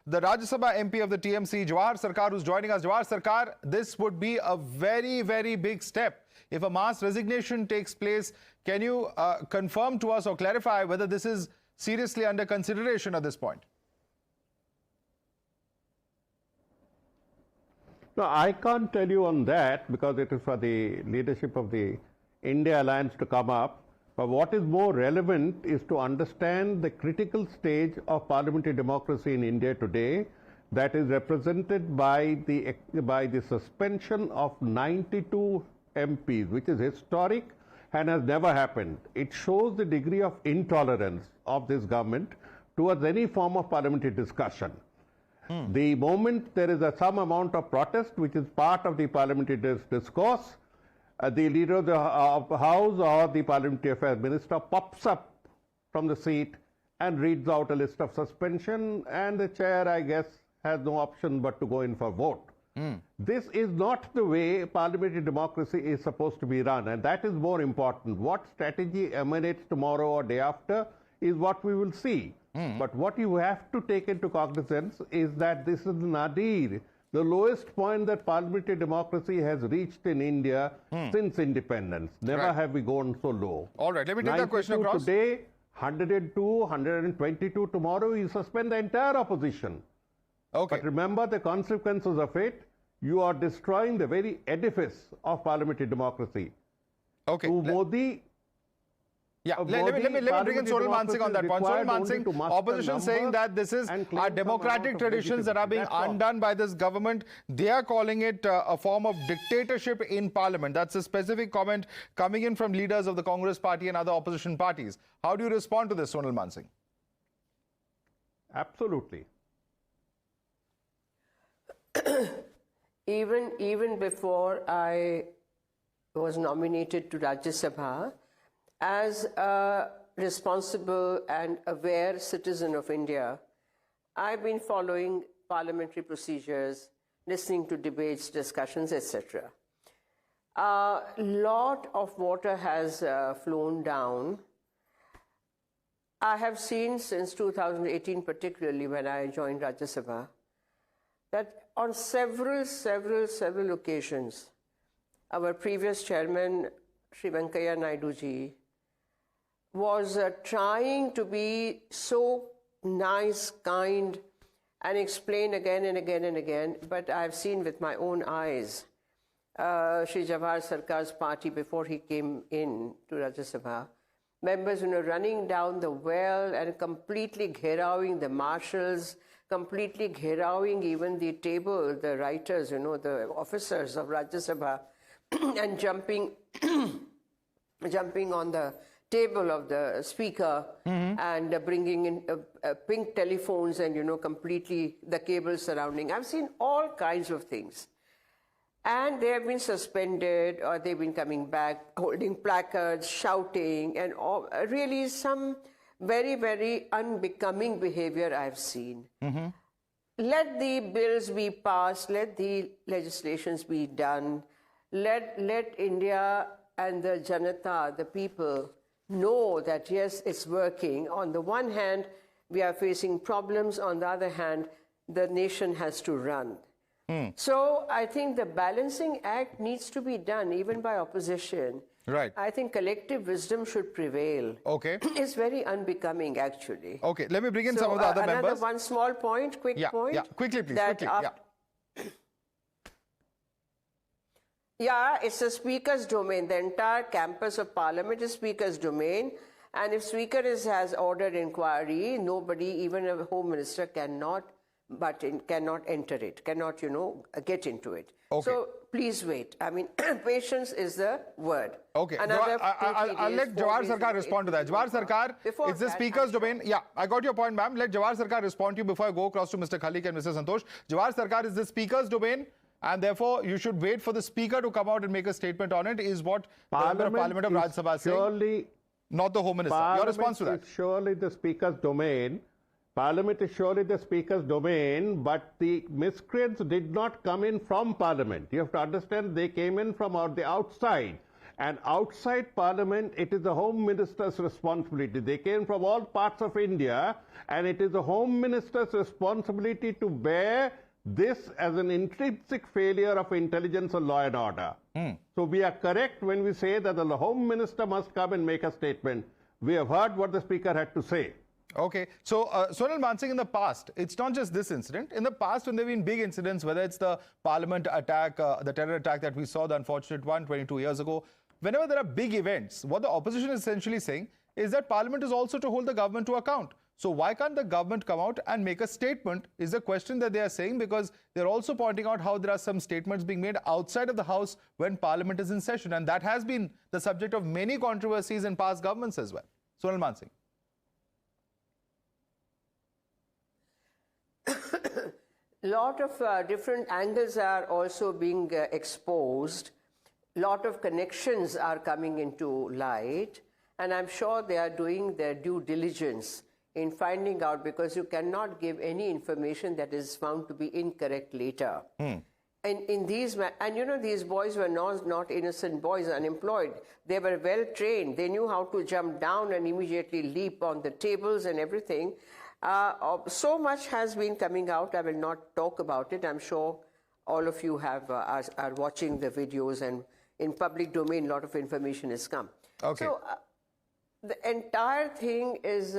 the Rajya Sabha MP of the TMC, Jawhar Sircar, who's joining us. Jawhar Sircar, this would be a very, very big step. If a mass resignation takes place, can you confirm to us or clarify whether this is seriously under consideration at this point? No, I can't tell you on that because it is for the leadership of the India Alliance to come up. But what is more relevant is to understand the critical stage of parliamentary democracy in India today, that is represented by the suspension of 92 MPs, which is historic and has never happened. It shows the degree of intolerance of this government towards any form of parliamentary discussion. The moment there is some amount of protest, which is part of the parliamentary discourse, the leader of the House or the Parliamentary Affairs Minister pops up from the seat and reads out a list of suspension, and the chair, I guess, has no option but to go in for vote. This is not the way parliamentary democracy is supposed to be run, and that is more important. What strategy emanates tomorrow or day after is what we will see. But what you have to take into cognizance is that this is the nadir, the lowest point that parliamentary democracy has reached in India since independence. Never have we gone so low. All right, let me take that question across. Today, 102, 122 tomorrow, you suspend the entire opposition. Okay. But remember the consequences of it. You are destroying the very edifice of parliamentary democracy. Okay. To Modi, yeah, let me bring in Sonal Mansingh on that point. Sonal Mansingh, opposition saying that this is our democratic traditions that are being undone by this government. They are calling it a form of dictatorship in parliament. That's a specific comment coming in from leaders of the Congress party and other opposition parties. How do you respond to this, Sonal Mansingh? Absolutely. Even before I was nominated to Rajya Sabha, as a responsible and aware citizen of India, I've been following parliamentary procedures, listening to debates, discussions, etc. A lot of water has flown down. I have seen since 2018, particularly when I joined Rajya Sabha, that on several occasions, our previous chairman, Sri Venkaiah Naidu ji, was trying to be so nice, kind, and explain again and again and again. But I've seen with my own eyes, Shri Jawhar Sircar's party, before he came in to Rajya Sabha, members running down the well and completely gherawing the marshals, completely gherawing even the table, the writers, the officers of Rajya Sabha, and jumping on the table of the speaker and bringing in pink telephones and, completely the cables surrounding. I've seen all kinds of things. And they have been suspended, or they've been coming back holding placards, shouting, and all, really some very, very unbecoming behavior I've seen. Let the bills be passed, let the legislations be done, let India and the Janata, the people, know that yes, it's working. On the one hand, we are facing problems. On the other hand, the nation has to run. So I think the balancing act needs to be done even by opposition. Right. I think collective wisdom should prevail. Okay. It's very unbecoming, actually. Okay, let me bring in some of the other members. Another one small point, quick point. Yeah, quickly, please. Yeah, it's the Speaker's domain. The entire campus of Parliament is Speaker's domain. And if Speaker has ordered inquiry, nobody, even a Home Minister, cannot enter it, cannot, get into it. Okay. So please wait. I mean, patience is the word. Okay. I'll let Jawhar Sircar respond to that. Jawhar Sircar, it's the Speaker's domain. Yeah, I got your point, ma'am. Let Jawhar Sircar respond to you before I go across to Mr. Khalik and Mr. Santosh. Jawhar Sircar is the Speaker's domain, and therefore you should wait for the Speaker to come out and make a statement on it, is what the Member of Parliament of Rajya Sabha is saying, not the Home Minister. Your response to that? Is surely the Speaker's domain. Parliament is surely the Speaker's domain, but the miscreants did not come in from Parliament. You have to understand they came in from the outside. And outside Parliament, it is the Home Minister's responsibility. They came from all parts of India, and it is the Home Minister's responsibility to bear this as an intrinsic failure of intelligence or law and order. So we are correct when we say that the Home Minister must come and make a statement. We have heard what the Speaker had to say. Okay, so Sonal Mansingh, in the past, it's not just this incident. In the past, when there have been big incidents, whether it's the Parliament attack, the terror attack that we saw, the unfortunate one 22 years ago, whenever there are big events, what the opposition is essentially saying is that Parliament is also to hold the government to account. So why can't the government come out and make a statement is the question that they are saying, because they're also pointing out how there are some statements being made outside of the House when Parliament is in session. And that has been the subject of many controversies in past governments as well. Sonal Mansingh. Lot of different angles are also being exposed. Lot of connections are coming into light, and I'm sure they are doing their due diligence in finding out, because you cannot give any information that is found to be incorrect later. And these boys were not innocent boys, unemployed. They were well trained. They knew how to jump down and immediately leap on the tables and everything. So much has been coming out. I will not talk about it. I'm sure all of you are watching the videos, and in public domain, a lot of information has come. Okay. So the entire thing is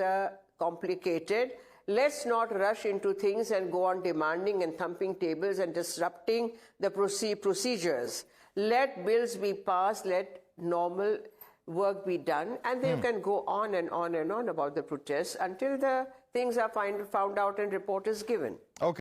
complicated. Let's not rush into things and go on demanding and thumping tables and disrupting the procedures. Let bills be passed, let normal work be done, and then you can go on and on and on about the protests until the things are found out and report is given. Okay.